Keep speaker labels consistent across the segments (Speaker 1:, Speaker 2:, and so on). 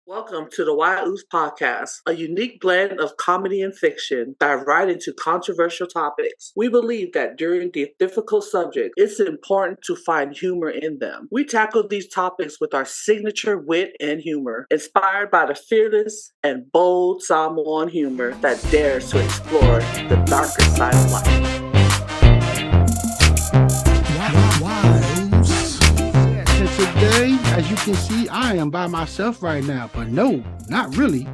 Speaker 1: Welcome to the Uce Podcast, a unique blend of comedy and fiction, dive right into controversial topics. We believe that during the difficult subject, it's important to find humor in them. We tackle these topics with our signature wit and humor, inspired by the fearless and bold Samoan humor that dares to explore the darker side of life.
Speaker 2: And today, as you can see, I am by myself right now, but no, not really.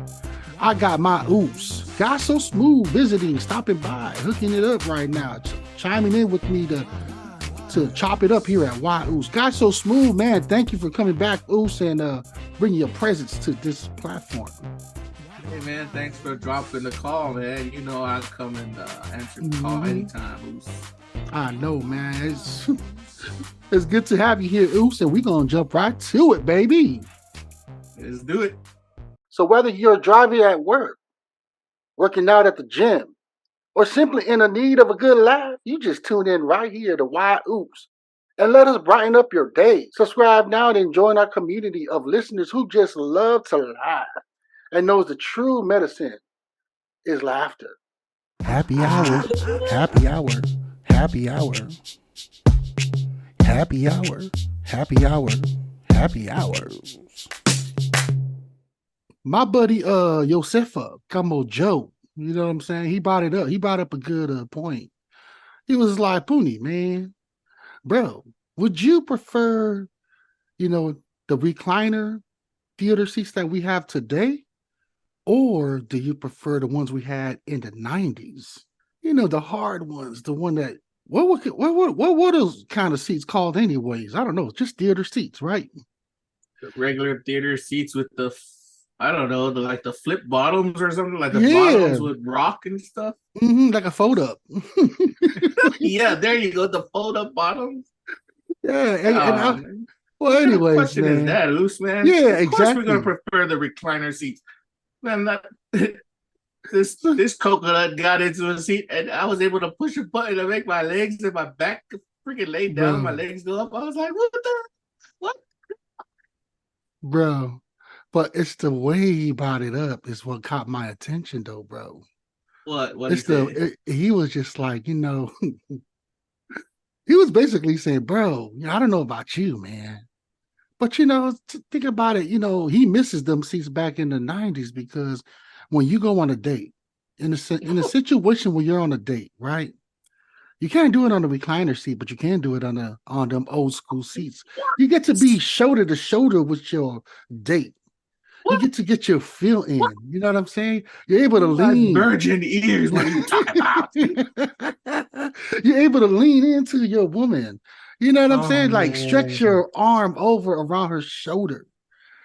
Speaker 2: I got my Uce, guysosmooth visiting, stopping by, hooking it up right now, chiming in with me to chop it up here at Uce. Guysosmooth, man, thank you for coming back, Uce, and bringing your presence to this platform.
Speaker 3: Hey man, thanks for dropping the call, man. You know I'll come and answer the call anytime, Uce.
Speaker 2: I know, man. It's good to have you here, Uce, and we're going to jump right to it, baby.
Speaker 3: Let's do it.
Speaker 2: So whether you're driving at work, working out at the gym, or simply in a need of a good laugh, you just tune in right here to Uce and let us brighten up your day. Subscribe now and join our community of listeners who just love to laugh and knows the true medicine is laughter. Happy hour, happy hour, happy hour. Happy hour, happy hour, happy hours. My buddy Josefa, Camo Joe, you know what I'm saying? He brought it up. He brought up a good point. He was like, Puni, man, bro, would you prefer, the recliner theater seats that we have today? Or do you prefer the ones we had in the 90s? The hard ones, the one that what were those kind of seats called anyways? I don't know. Just theater seats, right?
Speaker 3: The regular theater seats with the flip bottoms or something, like the bottoms with rock and stuff.
Speaker 2: Like a fold up.
Speaker 3: Yeah, there you go. The fold up bottoms.
Speaker 2: Yeah. Anyways,
Speaker 3: what question is that, Uce, man?
Speaker 2: Yeah,
Speaker 3: of course
Speaker 2: exactly.
Speaker 3: We're gonna prefer the recliner seats, man. This coconut got into a seat, and I was able to push a button to make my legs and my back freaking lay down, and my legs go up. I was like, what?
Speaker 2: Bro, but it's the way he brought it up is what caught my attention, though, bro.
Speaker 3: What?
Speaker 2: He was just like, he was basically saying, bro, I don't know about you, man. But, think about it, he misses them seats back in the 90s because when you go on a date, in a situation where you're on a date, right? You can't do it on a recliner seat, but you can do it on them old school seats. You get to be shoulder to shoulder with your date. You get to get your feel in. You know what I'm saying? You're able to lean.
Speaker 3: Virgin ears. What are you talking about?
Speaker 2: You're able to lean into your woman. You know what I'm saying? Like stretch your arm over around her shoulder.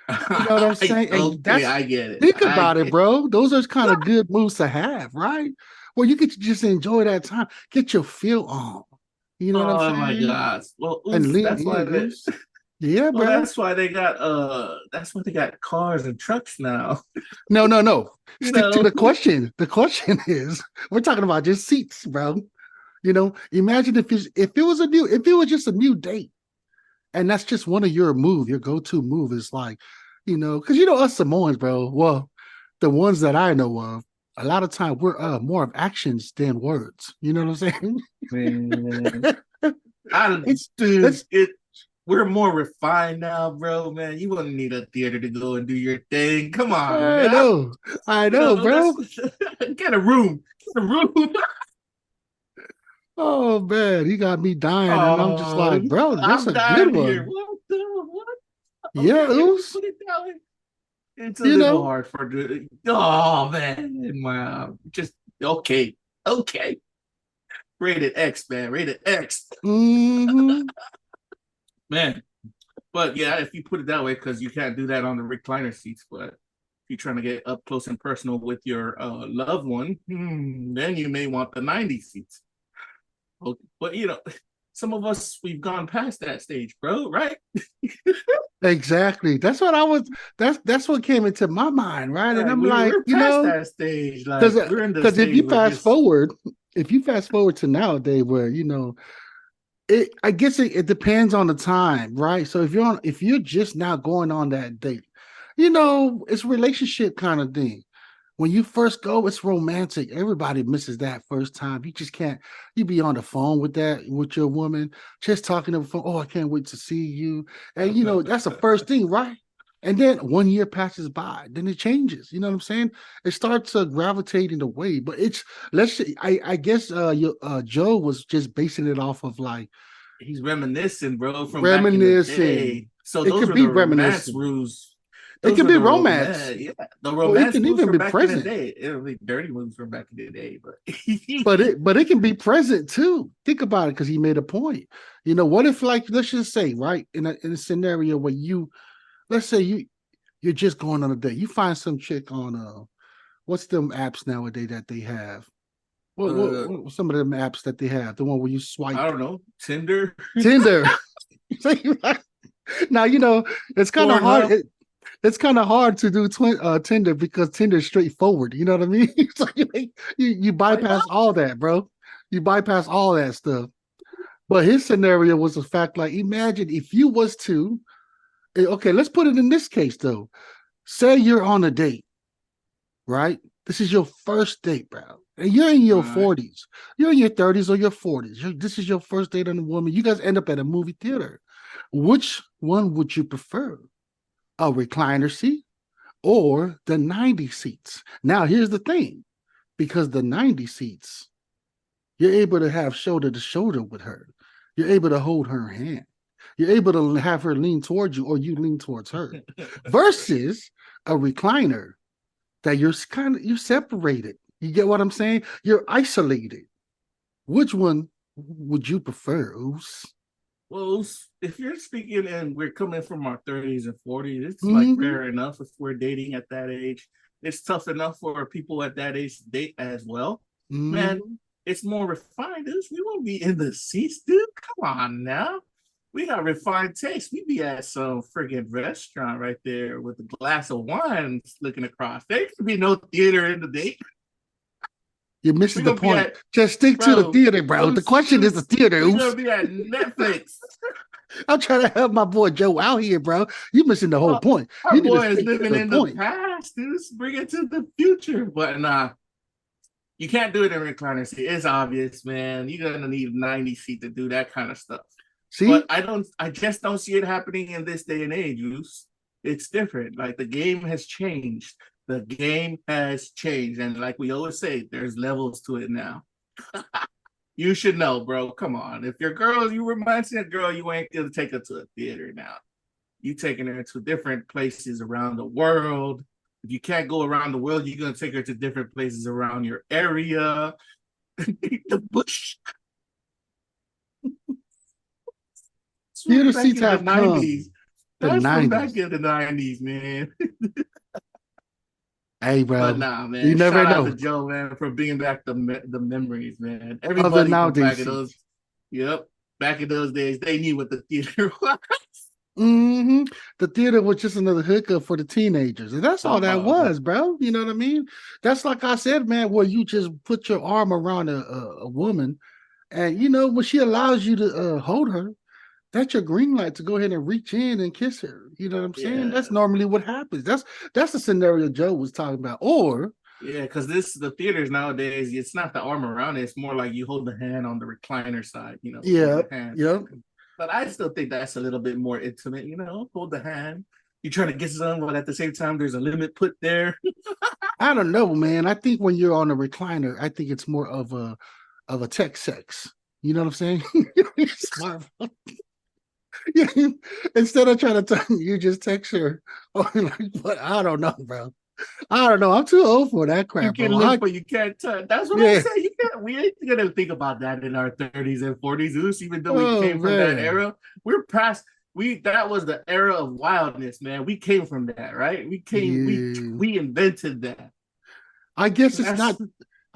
Speaker 2: You know what I'm saying?
Speaker 3: I get it.
Speaker 2: Think about it, bro. Those are kind of good moves to have, right? Well, you get to just enjoy that time, get your feel on. You know what I'm saying?
Speaker 3: Oh my gosh! Well,
Speaker 2: that's why bro.
Speaker 3: That's why they got cars and trucks now.
Speaker 2: No. Stick to the question. The question is, we're talking about just seats, bro. Imagine if it was just a new date. And that's just one of your go-to move is like, because us Samoans, bro, well, the ones that I know of, a lot of time we're more of actions than words. You know what I'm saying?
Speaker 3: Man, we're more refined now, bro, man. You wouldn't need a theater to go and do your thing. Come on.
Speaker 2: I know, bro.
Speaker 3: Get a room.
Speaker 2: Oh man, he got me dying, and I'm just like, bro, that's a good one.
Speaker 3: Here. What?
Speaker 2: Yeah, Uce.
Speaker 3: Put it down. It's a little hard for the. Oh man, just okay. Rated X, man. Rated X.
Speaker 2: Mm-hmm.
Speaker 3: Man, but yeah, if you put it that way, because you can't do that on the recliner seats, but if you're trying to get up close and personal with your loved one, then you may want the 90 seats. But some of us, we've gone past that stage, bro, right?
Speaker 2: Exactly. That's what that's what came into my mind, right? And I'm
Speaker 3: we're past that stage.
Speaker 2: Because if you fast forward to nowadays where, I guess it depends on the time, right? So if you're just now going on that date it's a relationship kind of thing. When you first go, it's romantic. Everybody misses that first time. You just can't. You be on the phone with your woman, just talking to the phone. Oh, I can't wait to see you. And that's the first thing, right? And then 1 year passes by, then it changes. You know what I'm saying? It starts gravitating away. But I guess Joe was just basing it off of like
Speaker 3: he's reminiscing, bro, from back in the
Speaker 2: reminiscing.
Speaker 3: day. So
Speaker 2: It
Speaker 3: those
Speaker 2: could
Speaker 3: are
Speaker 2: be
Speaker 3: the romance
Speaker 2: reminiscing.
Speaker 3: rules.
Speaker 2: It
Speaker 3: Those
Speaker 2: can
Speaker 3: are
Speaker 2: be
Speaker 3: the
Speaker 2: romance.
Speaker 3: Yeah, the
Speaker 2: Well, it
Speaker 3: romance
Speaker 2: can
Speaker 3: moves
Speaker 2: even
Speaker 3: from
Speaker 2: be
Speaker 3: back in the
Speaker 2: present.
Speaker 3: day. It'll be dirty moves from back in the day, but
Speaker 2: but it can be present too. Think about it, because he made a point. What if, like, let's just say, right, in a scenario where let's say you're just going on a date, you find some chick on what's them apps nowadays that they have? What some of them apps that they have? The one where you swipe.
Speaker 3: I don't know, Tinder.
Speaker 2: Now it's kind of hard. It's kind of hard to do Tinder, because Tinder's straightforward. You know what I mean? So you bypass all that, bro. You bypass all that stuff. But his scenario was the fact, like, imagine if you was to, okay, let's put it in this case though. Say you're on a date, right? This is your first date, bro. And you're in your 40s. You're in your 30s or your 40s. This is your first date on a woman. You guys end up at a movie theater. Which one would you prefer? A recliner seat or the 90 seats? Now, here's the thing. Because the 90 seats, you're able to have shoulder to shoulder with her. You're able to hold her hand. You're able to have her lean towards you, or you lean towards her. Versus a recliner that you're separated. You get what I'm saying? You're isolated. Which one would you prefer, Uce?
Speaker 3: Well, if you're speaking and we're coming from our 30s and 40s, it's like fair enough if we're dating at that age. It's tough enough for people at that age to date as well. Man, it's more refined. We won't be in the seats, dude. Come on now. We got refined taste. We be at some friggin' restaurant right there with a glass of wine looking across. There could be no theater in the date.
Speaker 2: You're missing the point. Just stick to the theater, bro. The question is the theater.
Speaker 3: We're gonna be at Netflix.
Speaker 2: I'm trying to help my boy Joe out here, bro. You're missing the whole point.
Speaker 3: Our boy is living in the past, dude. Bring it to the future. But you can't do it in recliner seat. It's obvious, man. You're gonna need a 90 seat to do that kind of stuff. See? But I just don't see it happening in this day and age, Uce. It's different. Like, the game has changed. The game has changed. And like we always say, there's levels to it now. You should know, bro. Come on. If your girl, you remind a girl, you ain't gonna take her to a theater now. You taking her to different places around the world. If you can't go around the world, you're gonna take her to different places around your area. The bush.
Speaker 2: Theater seats have 90s.
Speaker 3: That's from back in the 90s, man.
Speaker 2: Hey, bro.
Speaker 3: But nah, man.
Speaker 2: You never
Speaker 3: Shout
Speaker 2: know.
Speaker 3: out to Joe, man, for bringing back the memories, man. Everybody from back in those, back in those days, they knew what the theater was.
Speaker 2: The theater was just another hookup for the teenagers, and that's all that was, bro. You know what I mean? That's like I said, man, where you just put your arm around a woman, and when she allows you to hold her, that's your green light to go ahead and reach in and kiss her. You know what I'm saying? That's normally what happens. That's the scenario Joe was talking about. Or
Speaker 3: because the theaters nowadays, it's not the arm around it. It's more like you hold the hand on the recliner side. But I still think that's a little bit more intimate. Hold the hand. You're trying to get some, but at the same time, there's a limit put there.
Speaker 2: I don't know, man. I think when you're on a recliner, I think it's more of a tech sex. You know what I'm saying? Yeah, instead of trying to tell you, just text her. But I don't know, bro. I don't know. I'm too old for that crap.
Speaker 3: You can look, but you can't touch. That's what I say. We ain't gonna think about that in our 30s and 40s, even though we came from that era. We're past. That was the era of wildness, man. We came from that, right? We came. We invented that.
Speaker 2: I guess it's not.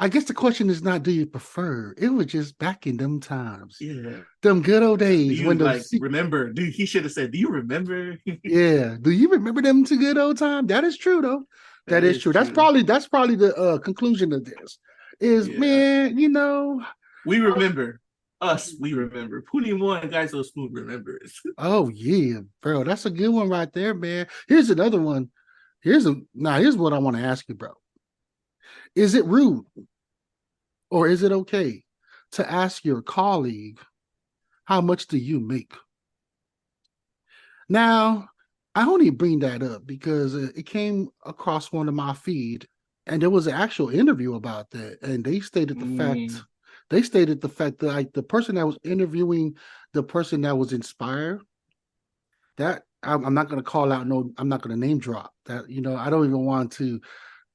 Speaker 2: I guess the question is not, do you prefer? It was just back in them times.
Speaker 3: Yeah.
Speaker 2: Them good old days.
Speaker 3: When remember, dude, he should have said, do you remember?
Speaker 2: Yeah. Do you remember them two good old times? That is true, though. That is true. That's probably the conclusion of this. Man,
Speaker 3: we remember. We remember. Puni Moa and Guysosmooth remembers.
Speaker 2: Oh, yeah, bro. That's a good one right there, man. Here's another one. Here's what I want to ask you, bro. Is it rude or is it okay to ask your colleague, how much do you make? Now, I only bring that up because it came across one of my feed, and there was an actual interview about that, and they stated the fact that like the person that was interviewing the person that was inspired, that I'm not going to call out, no, I'm not going to name drop that, I don't even want to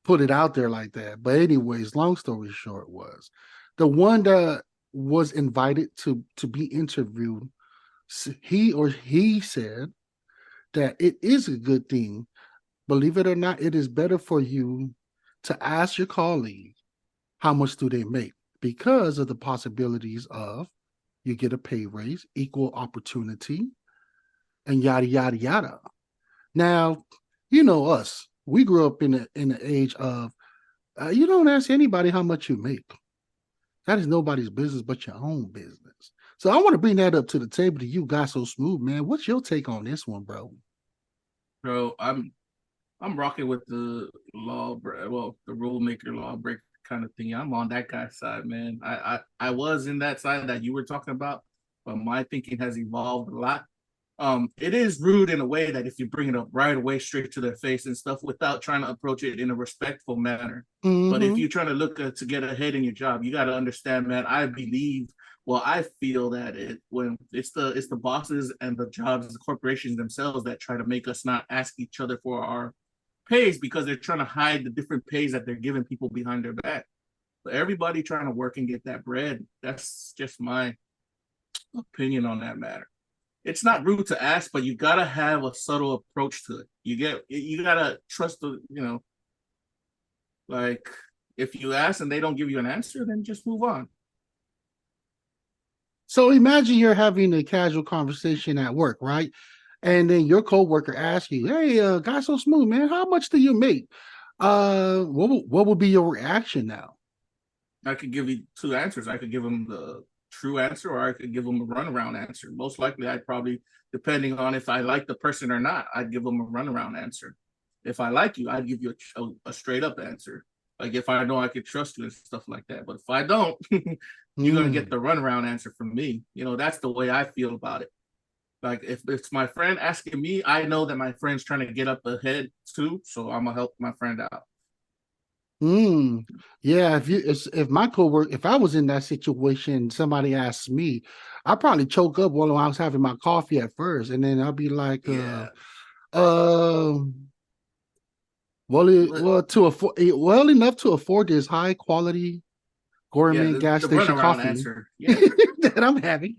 Speaker 2: put it out there like that. But anyways, long story short was the one that was invited to be interviewed, he said that it is a good thing. Believe it or not, it is better for you to ask your colleague how much do they make, because of the possibilities of you get a pay raise, equal opportunity, and yada yada yada. Now, you know us. We grew up in the age of you don't ask anybody how much you make. That is nobody's business but your own business. So I want to bring that up to the table to you, guys. So smooth, man. What's your take on this one, bro?
Speaker 3: Bro, I'm rocking with the the rule maker, lawbreaker kind of thing. I'm on that guy's side, man. I was in that side that you were talking about, but my thinking has evolved a lot. It is rude in a way that if you bring it up right away, straight to their face and stuff, without trying to approach it in a respectful manner.
Speaker 2: Mm-hmm.
Speaker 3: But if you're trying to look to get ahead in your job, you got to understand, man. I feel that when it's the bosses and the jobs, the corporations themselves that try to make us not ask each other for our pays, because they're trying to hide the different pays that they're giving people behind their back. But everybody trying to work and get that bread. That's just my opinion on that matter. It's not rude to ask, but you gotta have a subtle approach to it. You gotta trust like if you ask and they don't give you an answer, then just move on.
Speaker 2: So imagine you're having a casual conversation at work, right? And then your coworker asks you, "Hey, guy, so smooth, man, how much do you make?" What would be your reaction now?
Speaker 3: I could give you two answers. I could give them the true answer, or I could give them a runaround answer. Most likely, I'd probably, depending on if I like the person or not, I'd give them a runaround answer. If I like you, I'd give you a straight up answer. Like if I know I could trust you and stuff like that. But if I don't, you're gonna get the runaround answer from me. That's the way I feel about it. Like if it's my friend asking me, I know that my friend's trying to get up ahead too, so I'm gonna help my friend out.
Speaker 2: Yeah, if my coworker, if I was in that situation, somebody asked me, I'd probably choke up while I was having my coffee at first, and then I'll be like,
Speaker 3: Yeah.
Speaker 2: well enough to afford this high quality gourmet gas
Speaker 3: the
Speaker 2: station coffee
Speaker 3: answer. Yeah.
Speaker 2: that I'm having.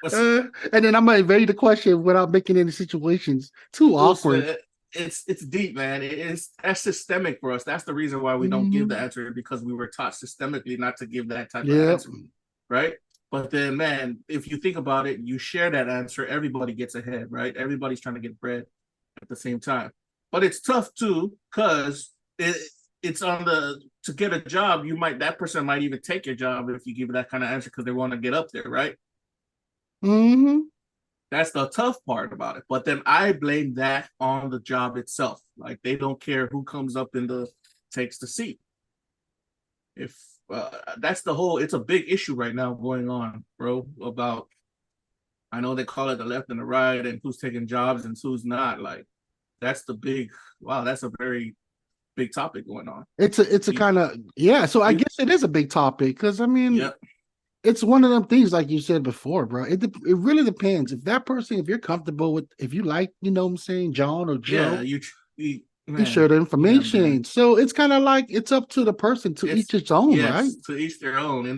Speaker 2: And then I'm gonna evade the question without making any situations too awkward.
Speaker 3: It's deep, man. That's systemic for us. That's the reason why we don't give the answer, because we were taught systemically not to give that type of answer, right? But then, man, if you think about it, you share that answer, everybody gets ahead, right? Everybody's trying to get bread at the same time. But it's tough too, because it's on to get a job. That person might even take your job if you give that kind of answer, because they want to get up there, right? That's the tough part about it. But then I blame that on the job itself. Like they don't care who comes up takes the seat. If that's it's a big issue right now going on, bro, about, I know they call it the left and the right and who's taking jobs and who's not. Like that's that's a very big topic going on.
Speaker 2: It's a kind of, yeah. So I guess it is a big topic, because I mean, it's one of them things, like you said before, bro. It really depends. If that person, if you're comfortable with, if you like, you know what I'm saying, John or Joe, you share the information. Yeah, so it's kind of like it's up to the person, to each its own, right?
Speaker 3: To each their own, in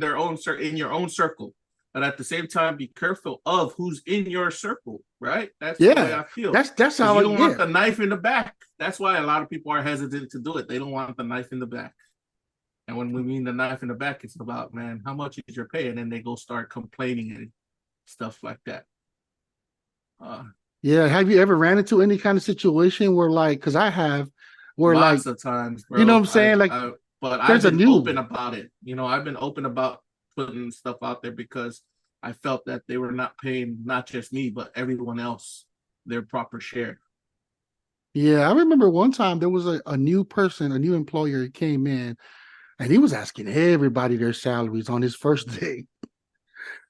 Speaker 3: your own circle. But at the same time, be careful of who's in your circle, right? That's the way I feel.
Speaker 2: That's how
Speaker 3: you don't want the knife in the back. That's why a lot of people are hesitant to do it. They don't want the knife in the back. And when we mean the knife in the back, it's about, man, how much is your pay? And then they go start complaining and stuff like that.
Speaker 2: Yeah. Have you ever ran into any kind of situation where, like, because I have, where
Speaker 3: lots of times, bro.
Speaker 2: You know what I'm saying?
Speaker 3: But I've been open about it. I've been open about putting stuff out there because I felt that they were not paying not just me, but everyone else their proper share.
Speaker 2: Yeah, I remember one time there was a new person, a new employer came in, and he was asking everybody their salaries on his first day.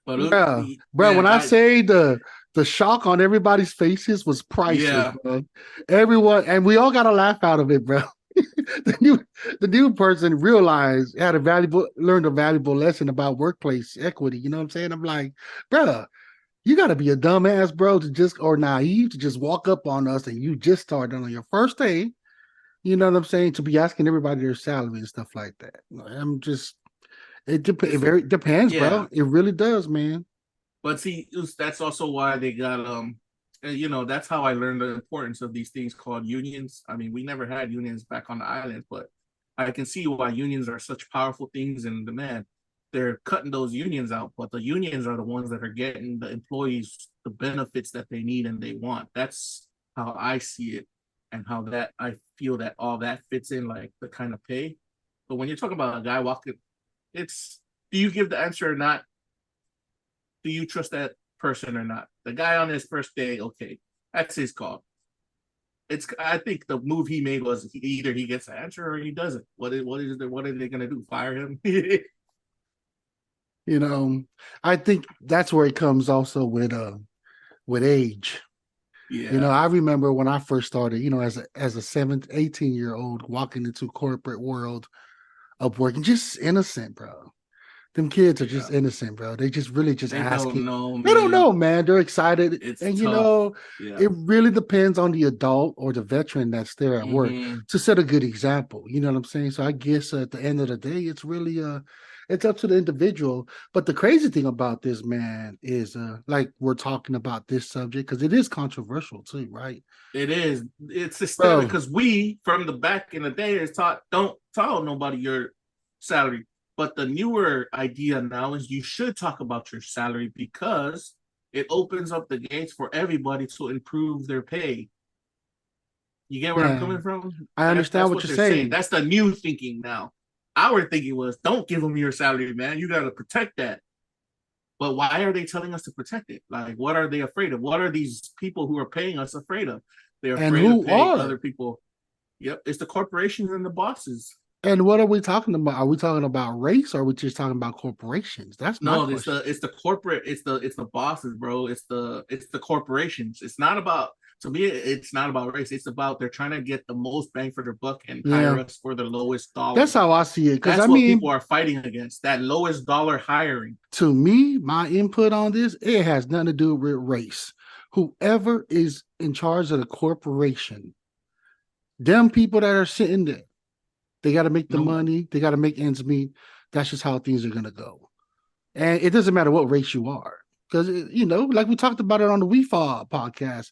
Speaker 3: But
Speaker 2: Bro, when
Speaker 3: man,
Speaker 2: I say the shock on everybody's faces was priceless,
Speaker 3: yeah,
Speaker 2: bro. Everyone, and we all got a laugh out of it, bro. the new person realized learned a valuable lesson about workplace equity. You know what I'm saying? I'm like, bro, you got to be a dumbass, bro, or naive to just walk up on us and you just started on your first day. You know what I'm saying? To be asking everybody their salary and stuff like that. It very depends,
Speaker 3: yeah.
Speaker 2: bro. It really does, man.
Speaker 3: But see, that's also why they got that's how I learned the importance of these things called unions. I mean, we never had unions back on the island, but I can see why unions are such powerful things in demand. They're cutting those unions out, but the unions are the ones that are getting the employees the benefits that they need and they want. That's how I see it, and how that I feel that all that fits in, like the kind of pay. But when you're talking about a guy walking, it's, do you give the answer or not? Do you trust that person or not? The guy on his first day, okay, that's his call. I think the move he made was either he gets an answer or he doesn't. What are they gonna do? Fire him?
Speaker 2: You know, I think that's where it comes also with age.
Speaker 3: Yeah.
Speaker 2: You know, I remember when I first started, as a 18-year-old walking into corporate world of working, just innocent, bro. Them kids are just innocent, bro. They just really just
Speaker 3: They
Speaker 2: asking.
Speaker 3: don't know, man.
Speaker 2: They don't know, man. They're excited.
Speaker 3: It's
Speaker 2: and
Speaker 3: tough.
Speaker 2: it really depends on the adult or the veteran that's there at work to set a good example. You know what I'm saying? So I guess at the end of the day, it's really it's up to the individual. But the crazy thing about this, man, is like we're talking about this subject because it is controversial too, right?
Speaker 3: It is. It's systemic because we, from the back in the day, is taught don't tell nobody your salary. But the newer idea now is you should talk about your salary because it opens up the gates for everybody to improve their pay. You get where I'm coming from?
Speaker 2: I understand what you're saying.
Speaker 3: That's the new thinking now. Our thinking was, don't give them your salary, man. You got to protect that. But why are they telling us to protect it? Like, what are they afraid of? What are these people who are paying us afraid of? They're afraid of paying other people. Yep, it's the corporations and the bosses.
Speaker 2: And what are we talking about? Are we talking about race, or are we just talking about corporations? That's no.
Speaker 3: It's the corporate. It's the bosses, bro. It's the corporations. It's not about, to me. It's not about race. It's about they're trying to get the most bang for their buck and hire us for the lowest dollar.
Speaker 2: That's how I see it.
Speaker 3: That's what people are fighting against. That lowest dollar hiring.
Speaker 2: To me, my input on this, it has nothing to do with race. Whoever is in charge of the corporation, them people that are sitting there, they got to make the money. They got to make ends meet. That's just how things are going to go. And it doesn't matter what race you are. Because, like we talked about it on the WEFOBZ podcast,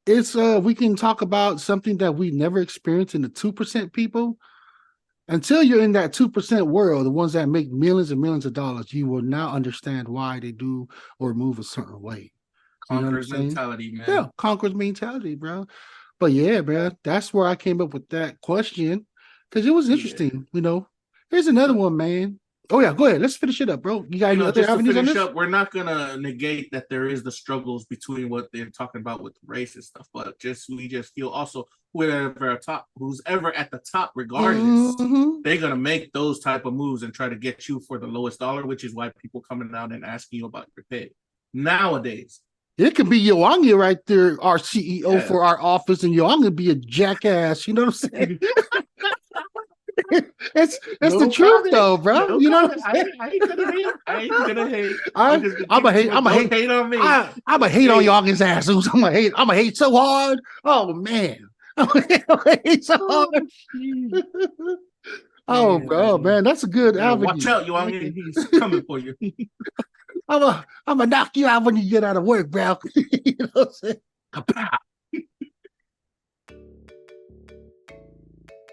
Speaker 2: it's we can talk about something that we never experienced in the 2% people. Until you're in that 2% world, the ones that make millions and millions of dollars, you will now understand why they do or move a certain way.
Speaker 3: Conqueror's mentality, man.
Speaker 2: Yeah, conqueror's mentality, bro. But yeah, bro, that's where I came up with that question. Because it was interesting, Here's another one, man. Oh, yeah, go ahead. Let's finish it up, bro. You got any other avenues on this?
Speaker 3: We're not going to negate that there is the struggles between what they're talking about with race and stuff, but we just feel also who's ever at the top, regardless, they're going to make those type of moves and try to get you for the lowest dollar, which is why people coming out and asking you about your pay. Nowadays,
Speaker 2: it could be Yoangi right there, our CEO for our office, and Yoangi be a jackass. You know what I'm saying? It's the truth, though, bro. You know what I'm saying?
Speaker 3: I ain't gonna hate.
Speaker 2: I'm a hate. I'm a hate on me. I'm a hate on Yoangi's ass. I'm a hate so hard. Oh man, I'm a hate so hard. Oh, bro, man, that's a good avenue.
Speaker 3: Watch out, Yoangi. He's coming for you.
Speaker 2: I'm gonna knock you out when you get out of work, bro. You know what I'm saying?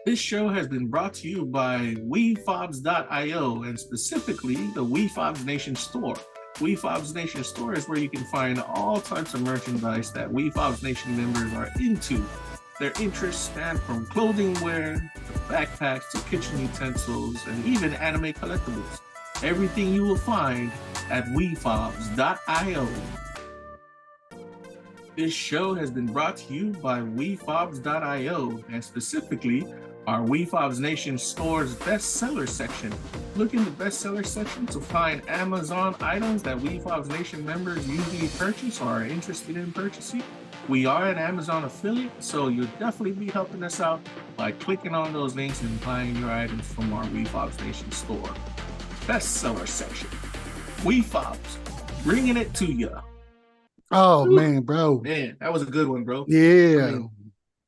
Speaker 3: This show has been brought to you by WEFOBZ.io and specifically the WEFOBZ Nation store. WEFOBZ Nation store is where you can find all types of merchandise that WEFOBZ Nation members are into. Their interests span from clothing wear to backpacks to kitchen utensils and even anime collectibles. Everything you will find at WEFOBZ.io. This show has been brought to you by WEFOBZ.io, and specifically our WEFOBZ Nation store's bestseller section. Look in the bestseller section to find Amazon items that WEFOBZ Nation members usually purchase or are interested in purchasing. We are an Amazon affiliate, so you'll definitely be helping us out by clicking on those links and buying your items from our WEFOBZ Nation store. Bestseller section. WEFOBZ, bringing it to you.
Speaker 2: Oh, man, bro.
Speaker 3: Man, that was a good one, bro.
Speaker 2: Yeah.
Speaker 3: I mean,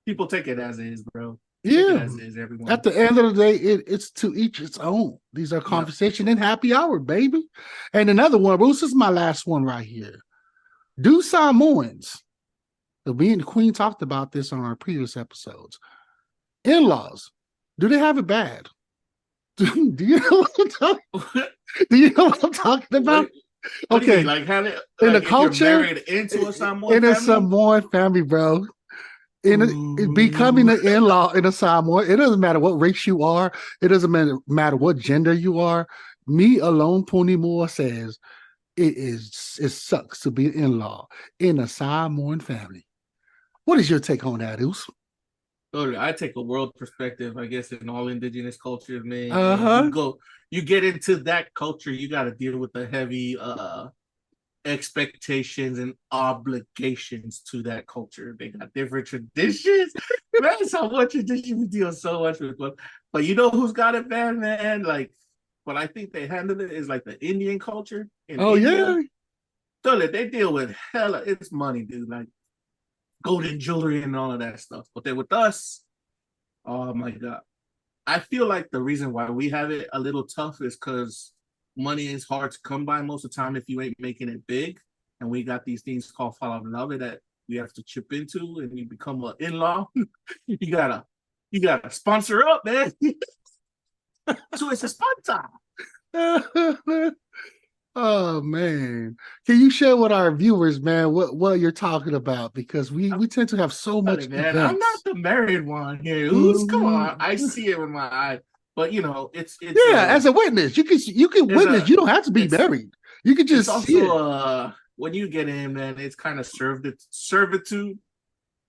Speaker 3: people take it as is, bro.
Speaker 2: Yeah.
Speaker 3: As is, everyone.
Speaker 2: At the end of the day, it's to each its own. These are conversation and happy hour, baby. And another one, Bruce, this is my last one right here. Do Samoans, me and the Queen talked about this on our previous episodes. In-laws, do they have it bad? Do you know what I'm talking? Do you know what I'm talking about?
Speaker 3: What
Speaker 2: Okay,
Speaker 3: like how they,
Speaker 2: in
Speaker 3: like
Speaker 2: the culture,
Speaker 3: married into a Samoan
Speaker 2: in
Speaker 3: family?
Speaker 2: a Samoan family, bro. In becoming an in-law in a Samoan, it doesn't matter what race you are. It doesn't matter what gender you are. Me alone, Puni Moa says it sucks to be an in-law in a Samoan family. What is your take on that, Uce?
Speaker 3: Oh, I take a world perspective, I guess, in all indigenous cultures, man. You get into that culture, you got to deal with the heavy expectations and obligations to that culture. They got different traditions. That's how much tradition we deal so much with. But you know who's got it bad, man? Like, what I think they handle it is like the Indian culture.
Speaker 2: Yeah.
Speaker 3: So they deal with hella, it's money, dude. Like golden jewelry and all of that stuff. But then with us, oh my God. I feel like the reason why we have it a little tough is because money is hard to come by most of the time if you ain't making it big. And we got these things called love that we have to chip into, and you become an in-law. you gotta sponsor up, man. So it's a sponsor.
Speaker 2: Oh man, can you share with our viewers, man, what you're talking about? Because we tend to have so much
Speaker 3: man, I'm not the married one here. Come on, I see it with my eye, but you know, it's
Speaker 2: as a witness, you can witness. You don't have to be married. You can just
Speaker 3: also,
Speaker 2: see it.
Speaker 3: When you get in, man, it's kind of servitude.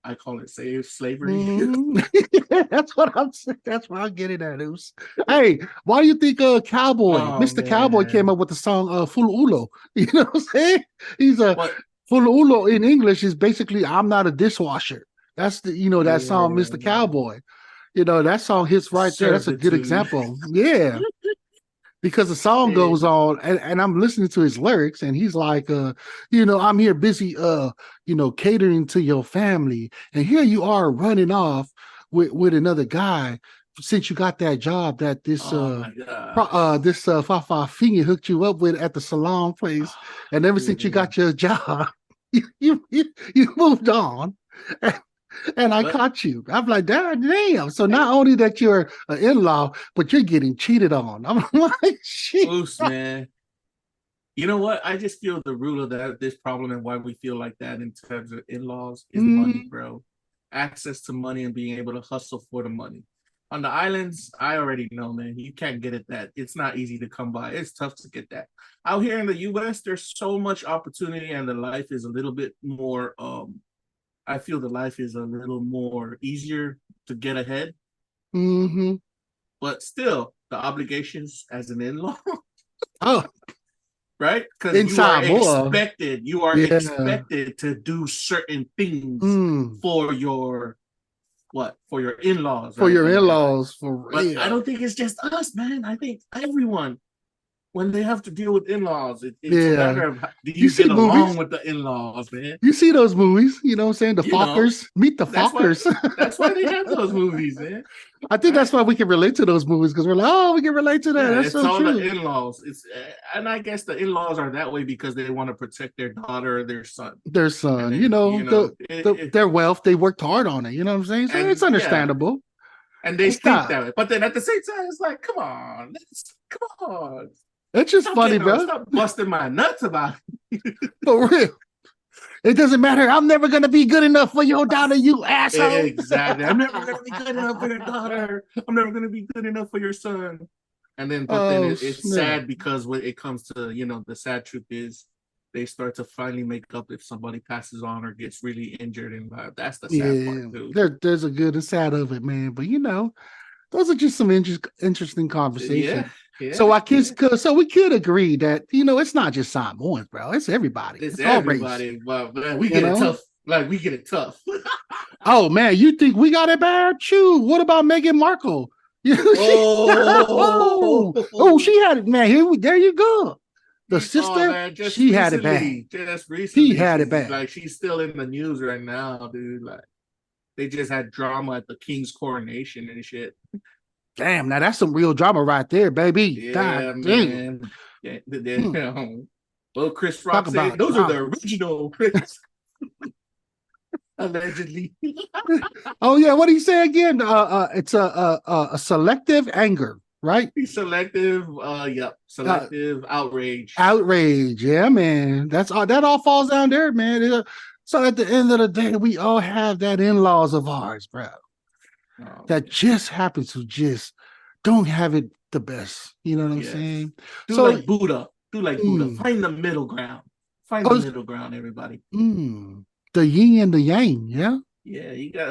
Speaker 3: I call it slavery.
Speaker 2: That's what I'm saying. That's what I'm getting at, Uce. Hey, why do you think Cowboy, Mr. Man. Cowboy came up with the song Fulu'ulo? You know what I'm saying? He's Fulu'ulo in English is basically I'm not a dishwasher. That's that song, Mr. Cowboy. That song hits right there. That's a good example. Yeah. Because the song goes on, and I'm listening to his lyrics, and he's like, I'm here busy, catering to your family, and here you are running off with another guy since you got that job that this Fafa Finger hooked you up with at the salon place, and ever since you got your job, you moved on. And I caught you. I'm like, damn. So not only that you're an in-law, but you're getting cheated on. I'm like, shit.
Speaker 3: Oops, man. You know what? I just feel the root of this problem and why we feel like that in terms of in-laws is money, bro. Access to money and being able to hustle for the money. On the islands, I already know, man, you can't get it that. It's not easy to come by. It's tough to get that. Out here in the U.S., there's so much opportunity and the life is a little bit more I feel the life is a little more easier to get ahead. But still, the obligations as an in-law. Right? Because you are expected to do certain things for your in-laws.
Speaker 2: For your in-laws, for real.
Speaker 3: But I don't think it's just us, man. I think everyone, when they have to deal with in-laws, it's a matter of do you get along with the in-laws, man?
Speaker 2: You see those movies, you know what I'm saying? The Fockers. Meet the Fockers.
Speaker 3: That's why they have those movies, man.
Speaker 2: I think that's why we can relate to those movies, because we're like, we can relate to that. That's
Speaker 3: it's
Speaker 2: so
Speaker 3: all
Speaker 2: true.
Speaker 3: The in-laws. And I guess the in-laws are that way because they want to protect their daughter or their son.
Speaker 2: Their son, then, their wealth, they worked hard on it. You know what I'm saying? So it's understandable.
Speaker 3: And they think that way. But then at the same time, it's like, come on.
Speaker 2: It's just funny, bro.
Speaker 3: Stop busting my nuts about it.
Speaker 2: For real. It doesn't matter. I'm never going to be good enough for your daughter, you asshole.
Speaker 3: Exactly. I'm never going to be good enough for your daughter. I'm never going to be good enough for your son. And then, but then it's sad because when it comes to, the sad truth is they start to finally make up if somebody passes on or gets really injured in life. That's the sad
Speaker 2: Yeah,
Speaker 3: part too.
Speaker 2: there's a good and sad of it, man. But those are just some interesting conversations.
Speaker 3: Yeah.
Speaker 2: So so we could agree that it's not just Samoans, bro. It's everybody.
Speaker 3: It's
Speaker 2: all
Speaker 3: everybody,
Speaker 2: race.
Speaker 3: but man, we get it tough. Like we get it tough.
Speaker 2: Oh man, you think we got it bad? Chew. What about Meghan Markle? Oh, she had it, man. There you go. The sister,
Speaker 3: man,
Speaker 2: she had it bad.
Speaker 3: Just recently,
Speaker 2: she had it bad.
Speaker 3: Like she's still in the news right now, dude. Like they just had drama at the king's coronation and shit.
Speaker 2: Damn, now that's some real drama right there, baby.
Speaker 3: Yeah,
Speaker 2: God,
Speaker 3: man. Yeah, well, Chris Rock said those are the original Chris. Allegedly.
Speaker 2: Oh yeah, what did he say again? It's a selective anger, right?
Speaker 3: Selective, selective outrage.
Speaker 2: Outrage, yeah, man. That's all. That all falls down there, man. So at the end of the day, we all have that in-laws of ours, bro. That just happens to just don't have it the best. You know what I'm saying?
Speaker 3: Do like Buddha. Find the middle ground. Find the middle ground, everybody.
Speaker 2: The yin and the yang, yeah?
Speaker 3: Yeah, you got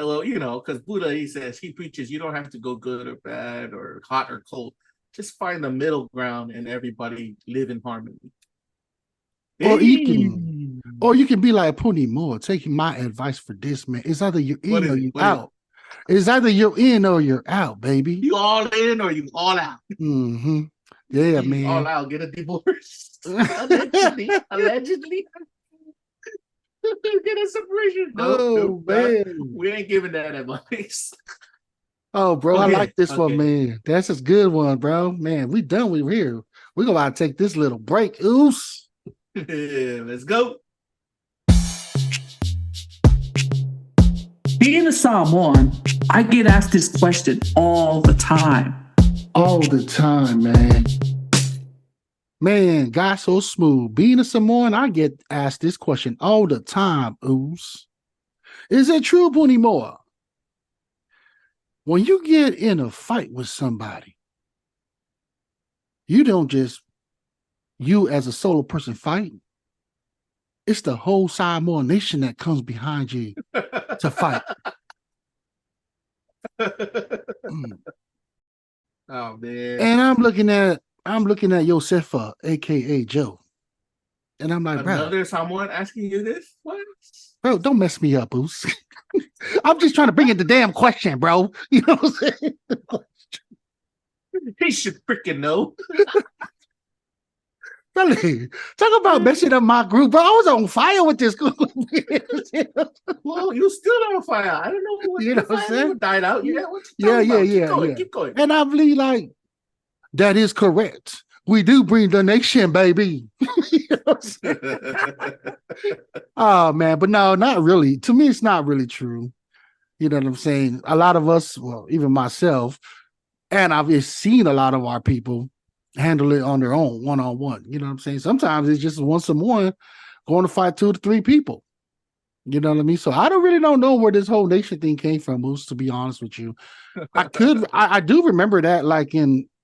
Speaker 3: because Buddha, he preaches you don't have to go good or bad or hot or cold. Just find the middle ground and everybody live in harmony.
Speaker 2: Or you can be like Puni Moa, taking my advice for this, man. It's either you're in or you're out. It's either you're in or you're out, baby.
Speaker 3: You all in or you all out.
Speaker 2: Mm-hmm. Yeah, man.
Speaker 3: All out, get a divorce. Allegedly. Get a separation. No, man. We ain't giving that advice.
Speaker 2: Oh, bro, I like this one, man. That's a good one, bro. Man, we done. We're here. We're going to take this little break. Uce.
Speaker 3: Let's go.
Speaker 1: Being a Samoan, I get asked this question all the time.
Speaker 2: All the time, man. Man, guysosmooth. Being a Samoan, I get asked this question all the time, Uce. Is it true, Puni Moa? When you get in a fight with somebody, you don't just, you as a solo person fight. It's the whole Samoan nation that comes behind you to fight.
Speaker 3: Oh, man.
Speaker 2: And I'm looking at Josefa, aka Joe. And I'm like,
Speaker 3: another someone asking you this? What?
Speaker 2: Bro, don't mess me up, Uce. I'm just trying to bring in the damn question, bro. You know what I'm saying?
Speaker 3: He should freaking know.
Speaker 2: Really? Talk about messing up my group, bro. I was on fire with this group.
Speaker 3: Well, you still on fire. I don't know what
Speaker 2: I'm saying?
Speaker 3: Died out. Keep going.
Speaker 2: And I'm really like, that is correct. We do bring the nation, baby. Oh man, but no, not really. To me, it's not really true. You know what I'm saying? A lot of us, well, even myself, and I've seen a lot of our people handle it on their own, one-on-one. You know what I'm saying? Sometimes it's just one Samoan going to fight 2 to 3 people. You know what I mean? So I don't know where this whole nation thing came from, Moose, to be honest with you. I do remember that like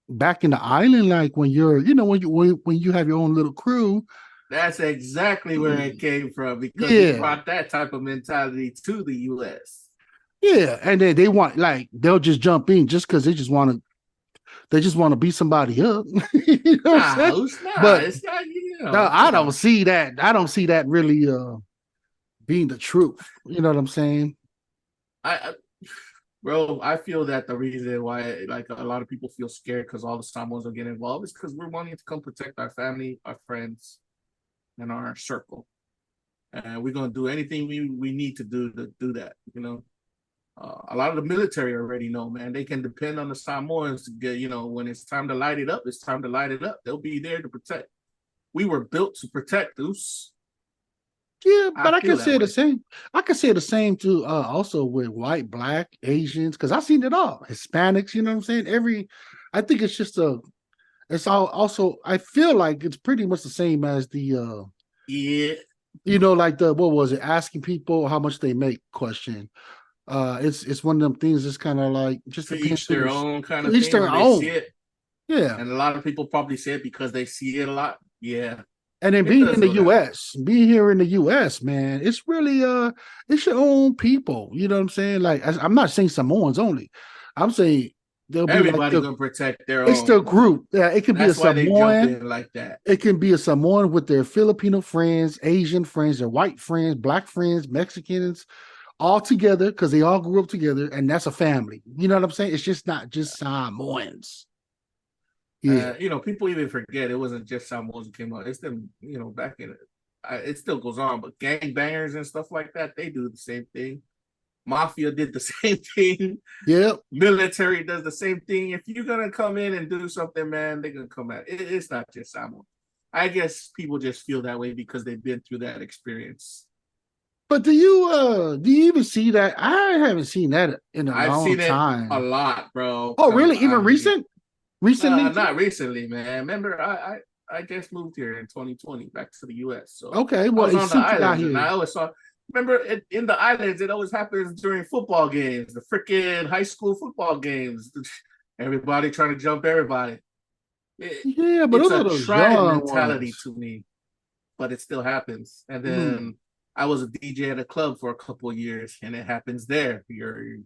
Speaker 2: back in the island, like when you're, when you have your own little crew.
Speaker 3: That's exactly where it came from, because they brought that type of mentality to the U.S.
Speaker 2: Yeah, and then they'll just jump in just because they just want to beat somebody up. You know what I'm saying? But it's not, no, I don't see that. I don't see that really being the truth. You know what I'm saying?
Speaker 3: Bro, I feel that the reason why like a lot of people feel scared because all the Samoans will get involved is because we're wanting to come protect our family, our friends, and our circle. And we're going to do anything we need to do that, A lot of the military already know, man. They can depend on the Samoans to get, when it's time to light it up, it's time to light it up. They'll be there to protect. We were built to protect, Uce.
Speaker 2: Yeah, but I can say the same. I can say the same too. Also with white, black, Asians, because I've seen it all. Hispanics, you know what I'm saying? I think it's just it's all also. I feel like it's pretty much the same as the like the what was it? Asking people how much they make question. It's one of them things. It's kind of like just
Speaker 3: to each their own kind of thing.
Speaker 2: Each their own.
Speaker 3: See it.
Speaker 2: Yeah,
Speaker 3: and a lot of people probably say it because they see it a lot. Yeah.
Speaker 2: And then
Speaker 3: It
Speaker 2: being
Speaker 3: does
Speaker 2: in the
Speaker 3: go down.
Speaker 2: being here in the US, man, it's really it's your own people. You know what I'm saying? Like I'm not saying Samoans only. I'm saying they'll be like
Speaker 3: Everybody gonna protect their
Speaker 2: it's the
Speaker 3: own.
Speaker 2: group. Yeah, it can be a
Speaker 3: That's why they jump
Speaker 2: Samoan.
Speaker 3: in like that.
Speaker 2: It can be a Samoan with their Filipino friends, Asian friends, their white friends, black friends, Mexicans, all together because they all grew up together, and that's a family. You know what I'm saying? It's just not just Samoans. Yeah.
Speaker 3: People even forget it wasn't just Samoans who came out. It's them, back in it. It still goes on, but gangbangers and stuff like that, they do the same thing. Mafia did the same thing.
Speaker 2: Yep.
Speaker 3: Military does the same thing. If you're gonna come in and do something, man, they're gonna come at it. It's not just Samoan. I guess people just feel that way because they've been through that experience.
Speaker 2: But do you even see that? I haven't seen that in a
Speaker 3: I've
Speaker 2: long
Speaker 3: seen
Speaker 2: time.
Speaker 3: it a lot, bro.
Speaker 2: Oh, really? Even recent? Recently?
Speaker 3: Not recently, man. Remember, I just moved here in 2020 back to the US. So
Speaker 2: okay, well,
Speaker 3: I was on the
Speaker 2: out
Speaker 3: islands,
Speaker 2: here.
Speaker 3: and I always saw. Remember, in the islands, it always happens during football games, the freaking high school football games. Everybody trying to jump everybody.
Speaker 2: Yeah, but
Speaker 3: it's
Speaker 2: those
Speaker 3: a
Speaker 2: are those
Speaker 3: tried
Speaker 2: young
Speaker 3: mentality
Speaker 2: ones.
Speaker 3: to me, but it still happens. And then I was a DJ at a club for a couple of years, and it happens there. You're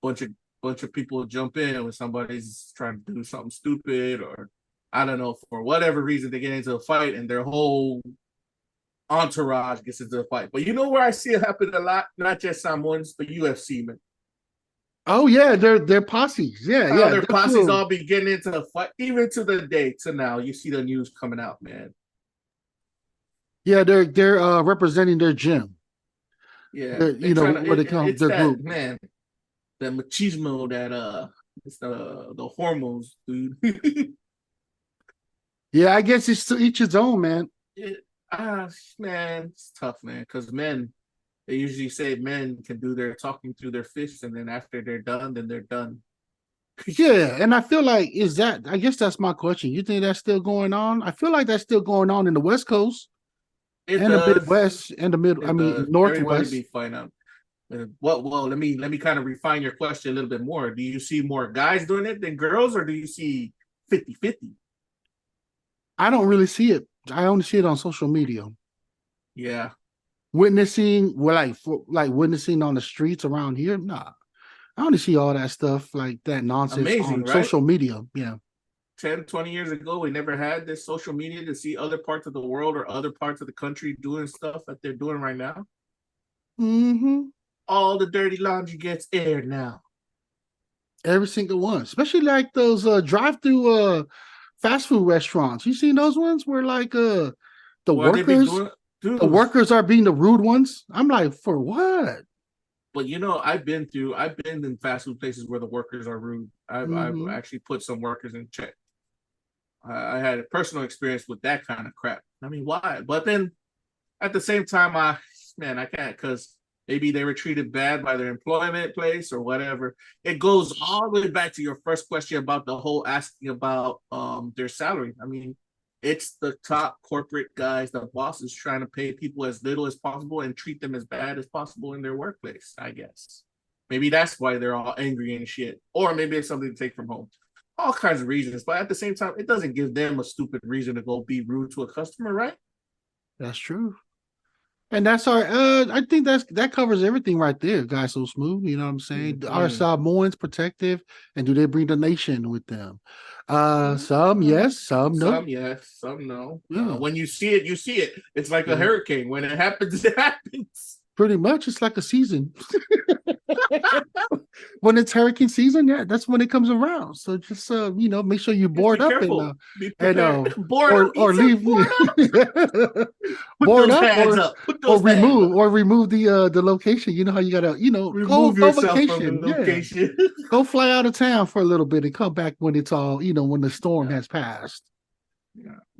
Speaker 3: bunch of people jump in when somebody's trying to do something stupid, or I don't know, for whatever reason they get into a fight, and their whole entourage gets into a fight. But you know where I see it happen a lot? Not just Samoans, but UFC men.
Speaker 2: Oh yeah, they're posses. Yeah,
Speaker 3: Their posses all be getting into a fight, even to the day to now. You see the news coming out, man.
Speaker 2: Yeah, they're representing their gym.
Speaker 3: Yeah,
Speaker 2: where they come, their group.
Speaker 3: Man, the machismo that it's the hormones, dude.
Speaker 2: Yeah, I guess it's to each his own, man.
Speaker 3: Man, it's tough, man, because men, they usually say men can do their talking through their fists, and then after they're done, then they're done.
Speaker 2: Yeah, and I feel like I guess that's my question. You think that's still going on? I feel like that's still going on in the West Coast the Midwest and the Northwest.
Speaker 3: Everybody be fine out. Well, let me kind of refine your question a little bit more. Do you see more guys doing it than girls, or do you see 50-50?
Speaker 2: I don't really see it. I only see it on social media.
Speaker 3: Yeah.
Speaker 2: Witnessing, witnessing on the streets around here, nah. I only see all that stuff like that nonsense
Speaker 3: Amazing,
Speaker 2: on
Speaker 3: right?
Speaker 2: social media. Yeah.
Speaker 3: 10, 20 years ago, we never had this social media to see other parts of the world or other parts of the country doing stuff that they're doing right now.
Speaker 2: Mm-hmm.
Speaker 3: All the dirty laundry gets aired now.
Speaker 2: Every single one, especially like those drive-through fast food restaurants. You seen those ones where like the workers are being the rude ones? I'm like, for what?
Speaker 3: But I've been in fast food places where the workers are rude. I've actually put some workers in check. I had a personal experience with that kind of crap. I mean, why? But then at the same time, I can't, because maybe they were treated bad by their employment place or whatever. It goes all the way back to your first question about the whole asking about their salary. I mean, it's the top corporate guys, the bosses, trying to pay people as little as possible and treat them as bad as possible in their workplace, I guess. Maybe that's why they're all angry and shit. Or maybe it's something to take from home. All kinds of reasons. But at the same time, it doesn't give them a stupid reason to go be rude to a customer, right?
Speaker 2: That's true. And that's our I think that covers everything right there, guys. So smooth, you know what I'm saying? Mm-hmm. Are Samoans protective, and do they bring the nation with them? Some yes, some no.
Speaker 3: Some yes, some no. Yeah. When you see it, you see it. It's like a hurricane. When it happens, it happens.
Speaker 2: Pretty much, it's like a season. When it's hurricane season, yeah, that's when it comes around. So just make sure you board up and or leave board up or remove the location. You know how you gotta
Speaker 3: remove yourself from the location.
Speaker 2: Go fly out of town for a little bit and come back when it's all when the storm has passed.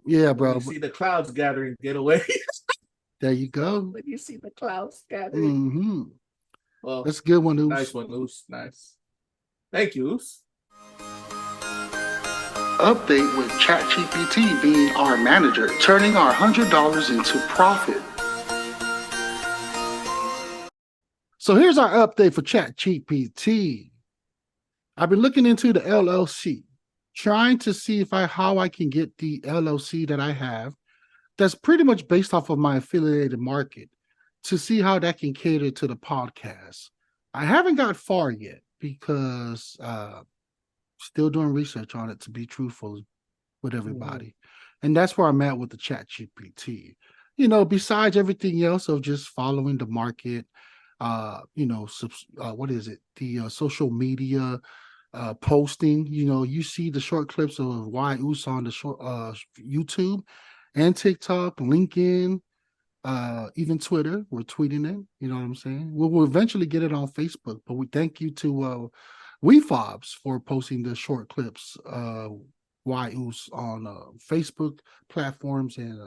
Speaker 2: Yeah, bro.
Speaker 3: You see the clouds gathering, get away.
Speaker 2: There you go.
Speaker 3: When you see the clouds gathering.
Speaker 2: Mm-hmm.
Speaker 3: Well,
Speaker 2: that's a good one, Uce.
Speaker 3: Nice one, Uce. Nice. Thank you, Uce.
Speaker 2: Update with ChatGPT being our manager, turning our $100 into profit. So here's our update for ChatGPT. I've been looking into the LLC, trying to see how I can get the LLC that I have that's pretty much based off of my affiliated market to see how that can cater to the podcast. I haven't got far yet because still doing research on it, to be truthful with everybody. And that's where I'm at with the Chat GPT. You know, besides everything else of just following the market, what is it? The social media posting, you know, you see the short clips of Uce on the short YouTube and TikTok, LinkedIn, even Twitter. We're tweeting it. You know what I'm saying? We'll eventually get it on Facebook, but we thank you to WEFOBZ for posting the short clips Uce on Facebook platforms and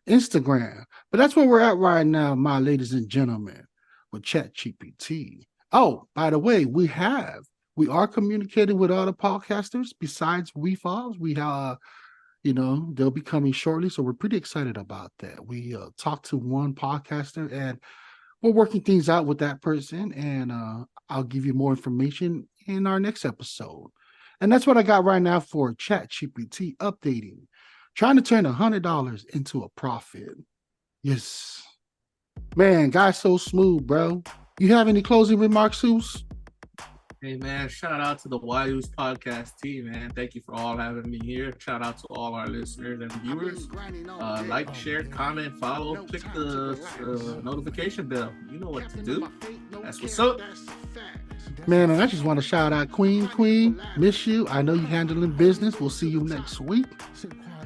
Speaker 2: Instagram. But that's where we're at right now, my ladies and gentlemen, with ChatGPT. Oh, by the way, we are communicating with other podcasters besides WeFobbs. We have, they'll be coming shortly, so we're pretty excited about that. We talked to one podcaster, and we're working things out with that person, and I'll give you more information in our next episode. And that's what I got right now for ChatGPT updating, trying to turn $100 into a profit. Yes, man, guy's so smooth, bro. You have any closing remarks, Uce?
Speaker 3: Hey, man, shout out to the Uce Podcast team, man. Thank you for all having me here. Shout out to all our listeners and viewers. Like, share, comment, follow, click the notification bell. You know what to do. That's what's up.
Speaker 2: Man, and I just want to shout out Queen. Miss you. I know you're handling business. We'll see you next week.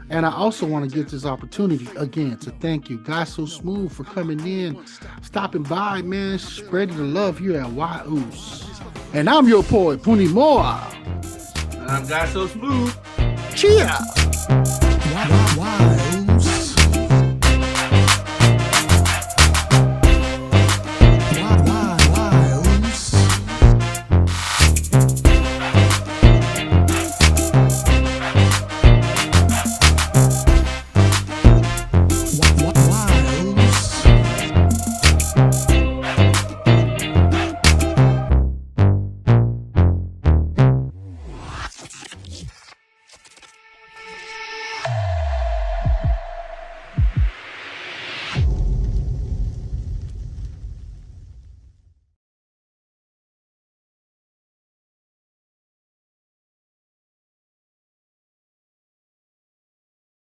Speaker 2: And I also want to get this opportunity again to thank you, Guys So Smooth, for coming in, stopping by, man, spreading the love here at Uce. And I'm your poet, Puni Moa.
Speaker 3: I'm Guys So Smooth.
Speaker 2: Cheers.
Speaker 4: Why?